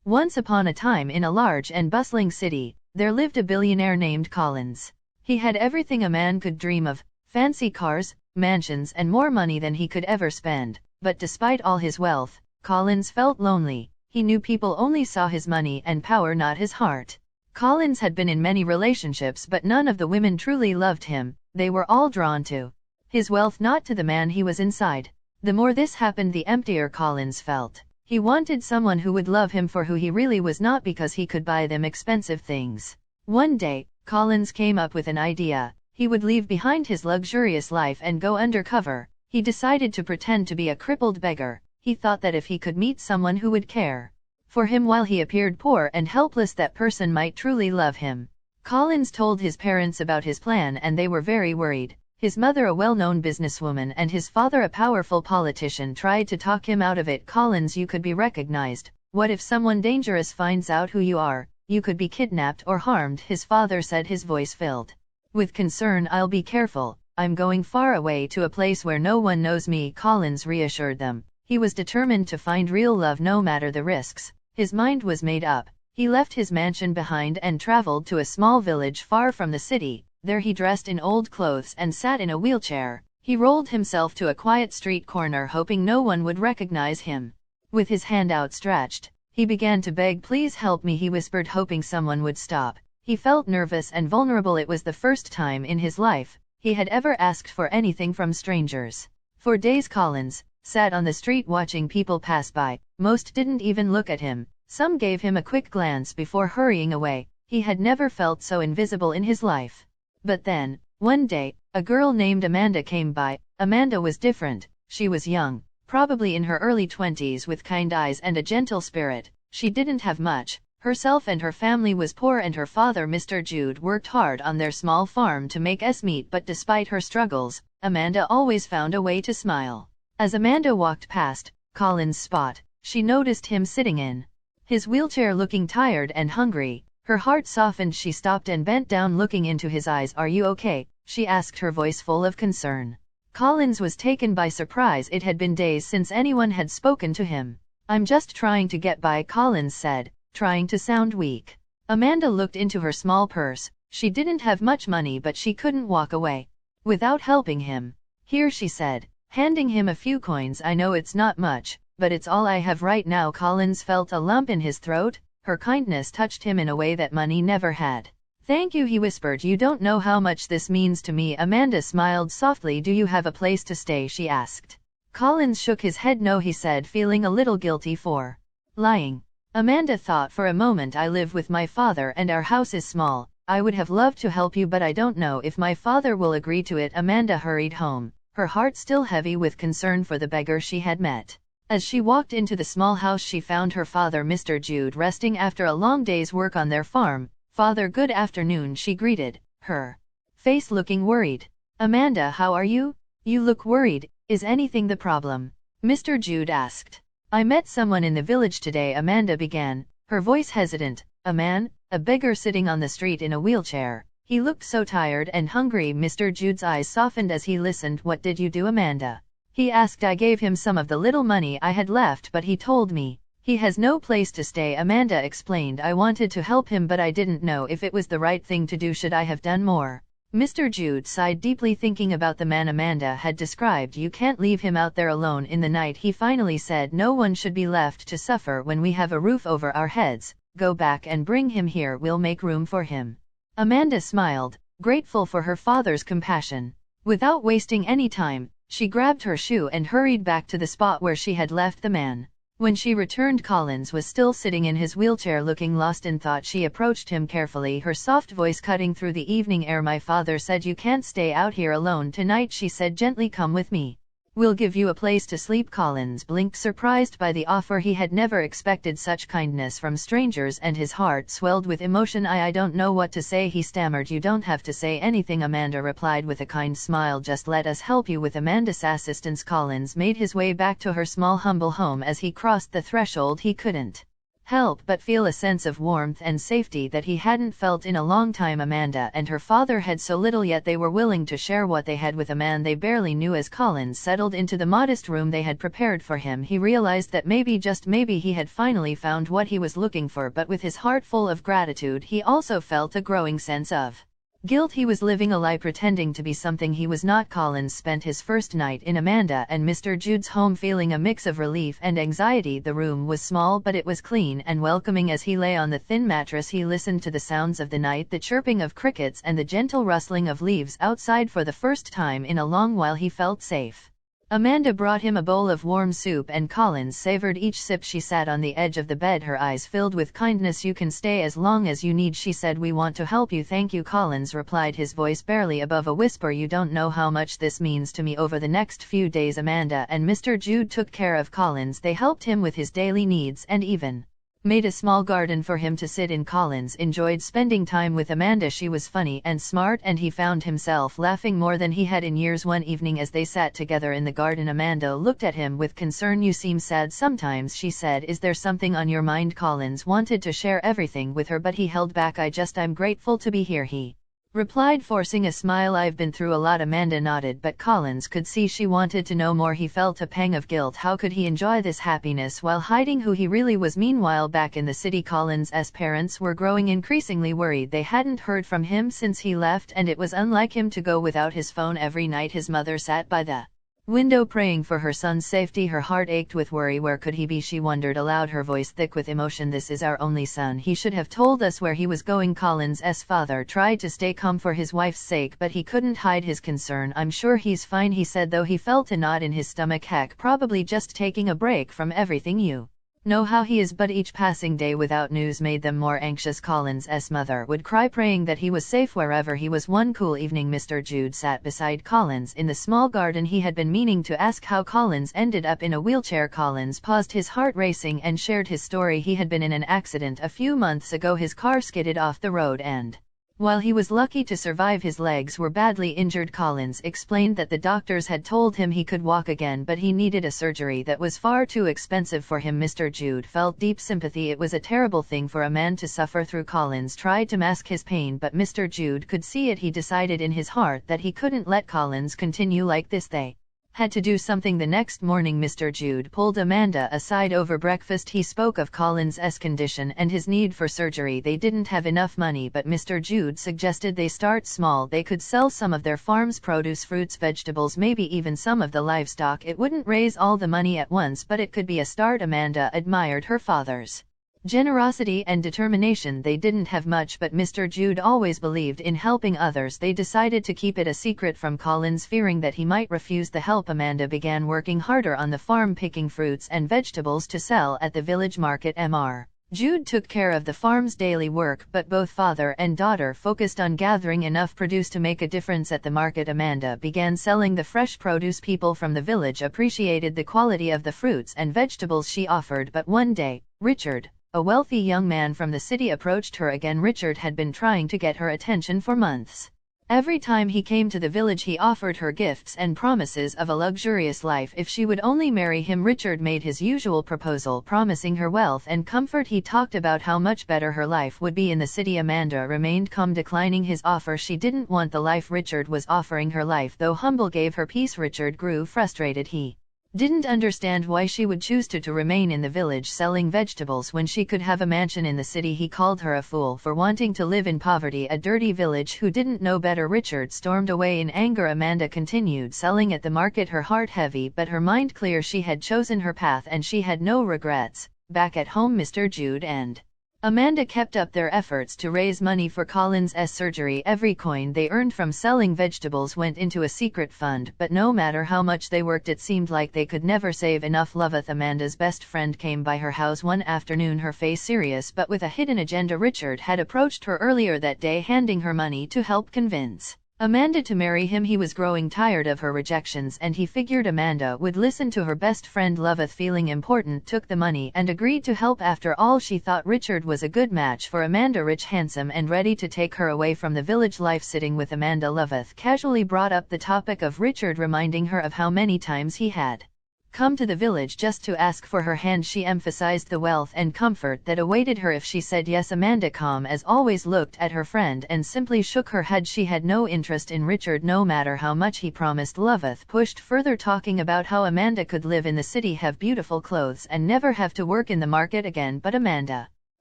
Once upon a time in a large and bustling city, there lived a billionaire named Collins. He had everything a man could dream of, fancy cars, mansions and more money than he could ever spend. But despite all his wealth, Collins felt lonely. He knew people only saw his money and power, not his heart. Collins had been in many relationships, but none of the women truly loved him. They were all drawn to his wealth, not to the man he was inside. The more this happened, the emptier Collins felt. He wanted someone who would love him for who he really was, not because he could buy them expensive things. One day, Collins came up with an idea. He would leave behind his luxurious life and go undercover. He decided to pretend to be a crippled beggar. He thought that if he could meet someone who would care for him while he appeared poor and helpless, that person might truly love him. Collins told his parents about his plan and they were very worried. His mother, a well-known businesswoman, and his father, a powerful politician, tried to talk him out of it. Collins, you could be recognized. What if someone dangerous finds out who you are? You could be kidnapped or harmed, his father said, his voice filled with concern. I'll be careful. I'm going far away to a place where no one knows me, Collins reassured them. He was determined to find real love no matter the risks. His mind was made up. He left his mansion behind and traveled to a small village far from the city. There he dressed in old clothes and sat in a wheelchair. He rolled himself to a quiet street corner, hoping no one would recognize him. With his hand outstretched, he began to beg. Please help me, he whispered, hoping someone would stop. He felt nervous and vulnerable. It was the first time in his life he had ever asked for anything from strangers. For days Collins sat on the street watching people pass by. Most didn't even look at him. Some gave him a quick glance before hurrying away. He had never felt so invisible in his life. But then, one day, a girl named Amanda came by. Amanda was different. She was young, probably in her early 20s, with kind eyes and a gentle spirit. She didn't have much. Herself and her family was poor, and her father, Mr. Jude, worked hard on their small farm to make ends meet. But despite her struggles, Amanda always found a way to smile. As Amanda walked past Collins' spot, she noticed him sitting in his wheelchair, looking tired and hungry. Her heart softened. She stopped and bent down, looking into his eyes. Are you okay? She asked, her voice full of concern. Collins was taken by surprise. It had been days since anyone had spoken to him. I'm just trying to get by, Collins said, trying to sound weak. Amanda looked into her small purse. She didn't have much money, but she couldn't walk away without helping him. Here, she said, handing him a few coins. I know it's not much, but it's all I have right now. Collins felt a lump in his throat. Her kindness touched him in a way that money never had. Thank you, he whispered. You don't know how much this means to me. Amanda smiled softly. Do you have a place to stay? She asked. Collins shook his head. No, he said, feeling a little guilty for lying. Amanda thought for a moment. I live with my father and our house is small. I would have loved to help you, but I don't know if my father will agree to it. Amanda hurried home, her heart still heavy with concern for the beggar she had met. As she walked into the small house, she found her father, Mr. Jude, resting after a long day's work on their farm. Father, good afternoon, she greeted, her face looking worried. Amanda, how are you? You look worried. Is anything the problem? Mr. Jude asked. I met someone in the village today, Amanda began, her voice hesitant. A man, a beggar sitting on the street in a wheelchair. He looked so tired and hungry. Mr. Jude's eyes softened as he listened. What did you do, Amanda? He asked. I gave him some of the little money I had left, but he told me he has no place to stay, Amanda explained. I wanted to help him, but I didn't know if it was the right thing to do. Should I have done more? Mr. Jude sighed deeply, thinking about the man Amanda had described. You can't leave him out there alone in the night, he finally said. No one should be left to suffer when we have a roof over our heads. Go back and bring him here. We'll make room for him. Amanda smiled, grateful for her father's compassion. Without wasting any time, she grabbed her shoe and hurried back to the spot where she had left the man. When she returned, Collins was still sitting in his wheelchair, looking lost in thought. She approached him carefully, her soft voice cutting through the evening air. My father said you can't stay out here alone tonight, she said gently. Come with me. We'll give you a place to sleep. Collins blinked, surprised by the offer. He had never expected such kindness from strangers, and his heart swelled with emotion. I don't know what to say, he stammered. You don't have to say anything, Amanda replied with a kind smile. Just let us help you with Amanda's assistance. Collins made his way back to her small, humble home. As he crossed the threshold, he couldn't help but feel a sense of warmth and safety that he hadn't felt in a long time. Amanda and her father had so little, yet they were willing to share what they had with a man they barely knew. As Collins settled into the modest room they had prepared for him, he realized that maybe, just maybe, he had finally found what he was looking for. But with his heart full of gratitude, he also felt a growing sense of guilt. He was living a lie, pretending to be something he was not. Collins spent his first night in Amanda and Mr. Jude's home feeling a mix of relief and anxiety. The room was small, but it was clean and welcoming. As he lay on the thin mattress, he listened to the sounds of the night, the chirping of crickets and the gentle rustling of leaves outside. For the first time in a long while he felt safe. Amanda brought him a bowl of warm soup and Collins savored each sip. She sat on the edge of the bed, her eyes filled with kindness. "You can stay as long as you need," she said. "We want to help you." "Thank you," Collins replied, his voice barely above a whisper. "You don't know how much this means to me." Over the next few days, Amanda and Mr. Jude took care of Collins. They helped him with his daily needs and even made a small garden for him to sit in. Collins enjoyed spending time with Amanda. She was funny and smart, and he found himself laughing more than he had in years. One evening as they sat together in the garden, Amanda looked at him with concern. "You seem sad sometimes," she said. "Is there something on your mind?" Collins wanted to share everything with her, but he held back. I'm grateful to be here," he replied, forcing a smile. "I've been through a lot." Amanda nodded, but Collins could see she wanted to know more. He felt a pang of guilt. How could he enjoy this happiness while hiding who he really was? Meanwhile, back in the city, Collins's parents were growing increasingly worried. They hadn't heard from him since he left, and it was unlike him to go without his phone. Every night his mother sat by the window praying for her son's safety. Her heart ached with worry. Where could he be, she wondered aloud, her voice thick with emotion. "This is our only son. He should have told us where he was going." Collins's father tried to stay calm for his wife's sake, but he couldn't hide his concern. "I'm sure he's fine," he said, though he felt a knot in his stomach. "Heck, probably just taking a break from everything. You know how he is." But each passing day without news made them more anxious. Collins's mother would cry, praying that he was safe wherever he was. One cool evening, Mr. Jude sat beside Collins in the small garden. He had been meaning to ask how Collins ended up in a wheelchair. Collins paused, his heart racing, and shared his story. He had been in an accident a few months ago. His car skidded off the road, and while he was lucky to survive, his legs were badly injured. Collins explained that the doctors had told him he could walk again, but he needed a surgery that was far too expensive for him. Mr. Jude felt deep sympathy. It was a terrible thing for a man to suffer through. Collins tried to mask his pain, but Mr. Jude could see it. He decided in his heart that he couldn't let Collins continue like this. They had to do something. The next morning, Mr. Jude pulled Amanda aside over breakfast. He spoke of Collins's condition and his need for surgery. They didn't have enough money, but Mr. Jude suggested they start small. They could sell some of their farm's produce, fruits, vegetables, maybe even some of the livestock. It wouldn't raise all the money at once, but it could be a start. Amanda admired her father's generosity and determination. They didn't have much, but Mr. Jude always believed in helping others. They decided to keep it a secret from Collins, fearing that he might refuse the help. Amanda began working harder on the farm, picking fruits and vegetables to sell at the village market. Mr. Jude took care of the farm's daily work, but both father and daughter focused on gathering enough produce to make a difference at the market. Amanda began selling the fresh produce. People from the village appreciated the quality of the fruits and vegetables she offered, but one day, Richard, a wealthy young man from the city, approached her again. Richard had been trying to get her attention for months. Every time he came to the village, he offered her gifts and promises of a luxurious life if she would only marry him. Richard made his usual proposal, promising her wealth and comfort. He talked about how much better her life would be in the city. Amanda remained calm, declining his offer. She didn't want the life Richard was offering her. Life, though humble, gave her peace. Richard grew frustrated. He didn't understand why she would choose to remain in the village selling vegetables when she could have a mansion in the city. He called her a fool for wanting to live in poverty, a dirty village who didn't know better. Richard stormed away in anger. Amanda continued selling at the market, her heart heavy but her mind clear. She had chosen her path and she had no regrets. Back at home, Mr. Jude and Amanda kept up their efforts to raise money for Collins's surgery. Every coin they earned from selling vegetables went into a secret fund, but no matter how much they worked, it seemed like they could never save enough. Loveth, Amanda's best friend, came by her house one afternoon, her face serious but with a hidden agenda. Richard had approached her earlier that day, handing her money to help convince Amanda to marry him. He was growing tired of her rejections, and he figured Amanda would listen to her best friend. Loveth, feeling important, took the money and agreed to help. After all, she thought Richard was a good match for Amanda, rich, handsome, and ready to take her away from the village life. Sitting with Amanda, Loveth casually brought up the topic of Richard, reminding her of how many times he had come to the village just to ask for her hand. She emphasized the wealth and comfort that awaited her if she said yes. Amanda, calm as always, looked at her friend and simply shook her head. She had no interest in Richard, no matter how much he promised. Loveth pushed further, talking about how Amanda could live in the city, have beautiful clothes, and never have to work in the market again. But Amanda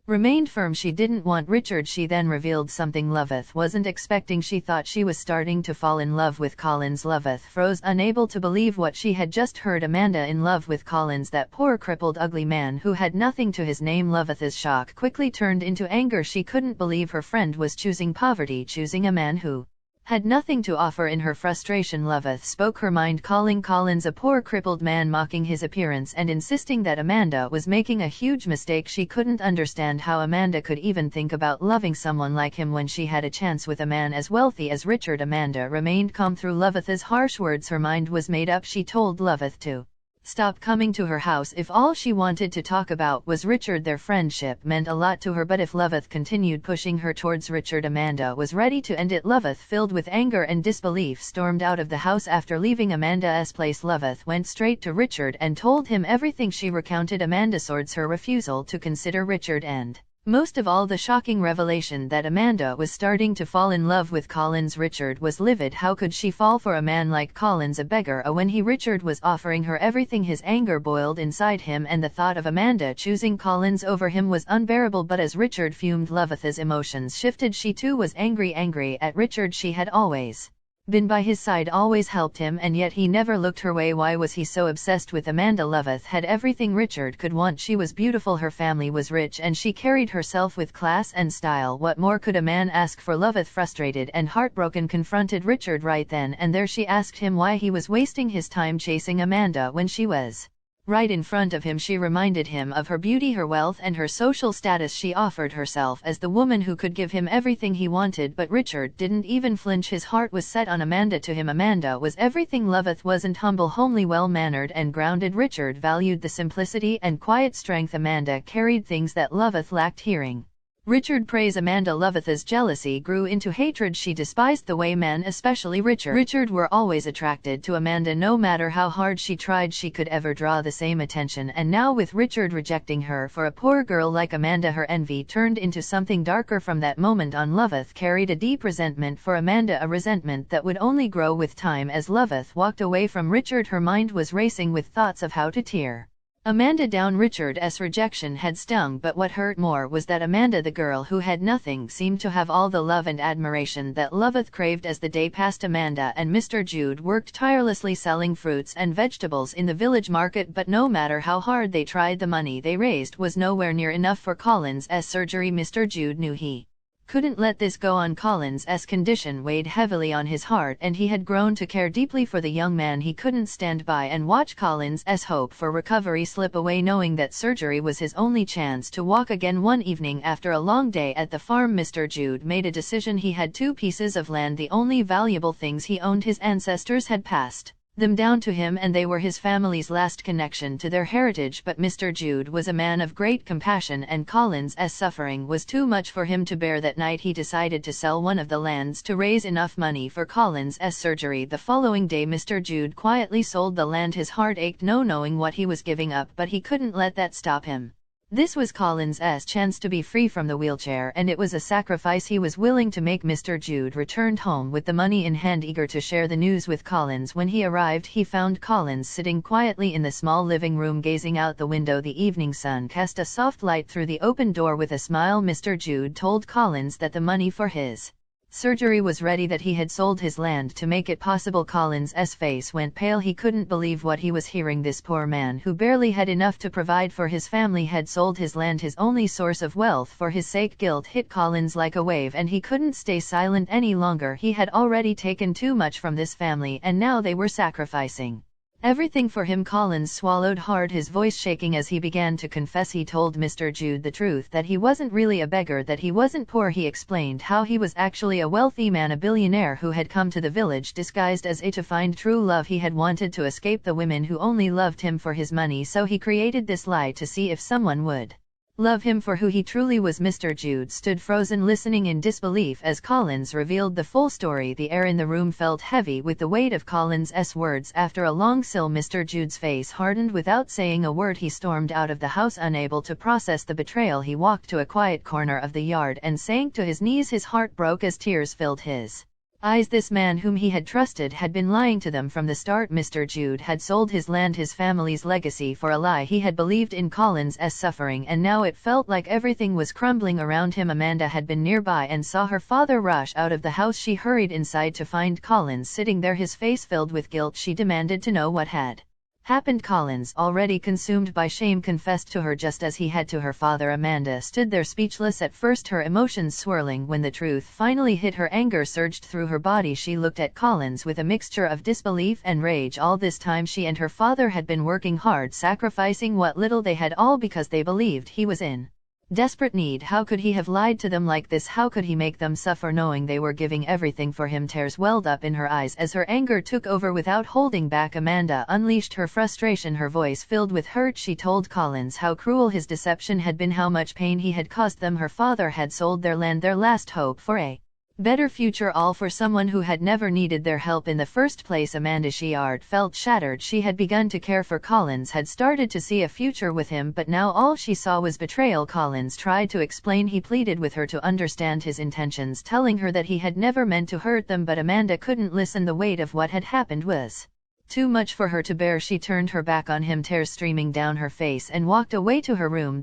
remained firm. She didn't want Richard. She then revealed something Loveth wasn't expecting. She thought she was starting to fall in love with Collins. Loveth froze, unable to believe what she had just heard. Amanda in love with Collins, that poor crippled ugly man who had nothing to his name. Loveth's shock quickly turned into anger. She couldn't believe her friend was choosing poverty, choosing a man who had nothing to offer. In her frustration, Loveth spoke her mind, calling Collins a poor crippled man, mocking his appearance and insisting that Amanda was making a huge mistake. She couldn't understand how Amanda could even think about loving someone like him when she had a chance with a man as wealthy as Richard. Amanda remained calm through Loveth's harsh words. Her mind was made up. She told Loveth to stop coming to her house if all she wanted to talk about was Richard. Their friendship meant a lot to her, but if Loveth continued pushing her towards Richard, Amanda was ready to end it. Loveth, filled with anger and disbelief, stormed out of the house. After leaving Amanda's place, Loveth went straight to Richard and told him everything. She recounted Amanda's her refusal to consider Richard and, most of all, the shocking revelation that Amanda was starting to fall in love with Collins. Richard was livid. How could she fall for a man like Collins, a beggar, when Richard was offering her everything? His anger boiled inside him, and the thought of Amanda choosing Collins over him was unbearable. But as Richard fumed, Loveth's emotions shifted. She too was angry at Richard. She had always been by his side, always helped him, and yet he never looked her way. Why was he so obsessed with Amanda? Loveth had everything Richard could want. She was beautiful, her family was rich, and she carried herself with class and style. What more could a man ask for? Loveth, frustrated and heartbroken, confronted Richard right then and there. She asked him why he was wasting his time chasing Amanda when she was right in front of him. She reminded him of her beauty, her wealth, and her social status. She offered herself as the woman who could give him everything he wanted, but Richard didn't even flinch. His heart was set on Amanda. To him, Amanda was everything. Loveth wasn't humble, homely, well-mannered, and grounded. Richard valued the simplicity and quiet strength Amanda carried, things that Loveth lacked. Hearing Richard praise Amanda, Loveth's jealousy grew into hatred. She despised the way men, especially Richard, were always attracted to Amanda. No matter how hard she tried, she could ever draw the same attention, and now with Richard rejecting her for a poor girl like Amanda, her envy turned into something darker. From that moment on, Loveth carried a deep resentment for Amanda, a resentment that would only grow with time. As Loveth walked away from Richard, her mind was racing with thoughts of how to tear Amanda down. Richard's rejection had stung, but what hurt more was that Amanda, the girl who had nothing, seemed to have all the love and admiration that Loveth craved. As the day passed, Amanda and Mr. Jude worked tirelessly selling fruits and vegetables in the village market, but no matter how hard they tried, the money they raised was nowhere near enough for Collins' surgery. Mr. Jude knew he couldn't let this go on. Collins' condition weighed heavily on his heart, and he had grown to care deeply for the young man. He couldn't stand by and watch Collins' hope for recovery slip away, knowing that surgery was his only chance to walk again. One evening, after a long day at the farm, Mr. Jude made a decision. He had 2 pieces of land, the only valuable things he owned. His ancestors had passed them down to him, and they were his family's last connection to their heritage. But Mr. Jude was a man of great compassion, and Collins' suffering was too much for him to bear. That night he decided to sell one of the lands to raise enough money for Collins' surgery. The following day, Mr. Jude quietly sold the land. His heart ached, no knowing what he was giving up, but he couldn't let that stop him. This was Collins' chance to be free from the wheelchair, and it was a sacrifice he was willing to make. Mr. Jude returned home with the money in hand, eager to share the news with Collins. When he arrived, he found Collins sitting quietly in the small living room, gazing out the window. The evening sun cast a soft light through the open door. With a smile, Mr. Jude told Collins that the money for his surgery was ready, that he had sold his land to make it possible. Collins' face went pale. He couldn't believe what he was hearing. This poor man, who barely had enough to provide for his family, had sold his land, his only source of wealth, for his sake. Guilt hit Collins like a wave, and he couldn't stay silent any longer. He had already taken too much from this family, and now they were sacrificing everything for him. Collins swallowed hard, his voice shaking as he began to confess. He told Mr. Jude the truth, that he wasn't really a beggar, that he wasn't poor. He explained how he was actually a wealthy man, a billionaire who had come to the village disguised as a to find true love. He had wanted to escape the women who only loved him for his money, so he created this lie to see if someone would love him for who he truly was. Mr. Jude stood frozen, listening in disbelief as Collins revealed the full story. The air in the room felt heavy with the weight of Collins's words. After a long sill, Mr. Jude's face hardened. Without saying a word, he stormed out of the house, unable to process the betrayal. He walked to a quiet corner of the yard and sank to his knees. His heart broke as tears filled his eyes. This man whom he had trusted had been lying to them from the start. Mr. Jude had sold his land, his family's legacy, for a lie. He had believed in Collins's suffering, and now it felt like everything was crumbling around him. Amanda had been nearby and saw her father rush out of the house. She hurried inside to find Collins sitting there, his face filled with guilt. She demanded to know what had happened. Collins, already consumed by shame, confessed to her just as he had to her father. Amanda stood there speechless, at first her emotions swirling. When the truth finally hit her, anger surged through her body. She looked at Collins with a mixture of disbelief and rage. All this time she and her father had been working hard, sacrificing what little they had, all because they believed he was in desperate need. How could he have lied to them like this? How could he make them suffer knowing they were giving everything for him? Tears welled up in her eyes as her anger took over. Without holding back, Amanda unleashed her frustration, her voice filled with hurt. She told Collins how cruel his deception had been, how much pain he had caused them. Her father had sold their land, their last hope for a better future, all for someone who had never needed their help in the first place. Amanda's heart felt shattered. She had begun to care for Collins, had started to see a future with him, but now all she saw was betrayal. Collins tried to explain. He pleaded with her to understand his intentions, telling her that he had never meant to hurt them, but Amanda couldn't listen. The weight of what had happened was too much for her to bear. She turned her back on him, tears streaming down her face, and walked away to her room.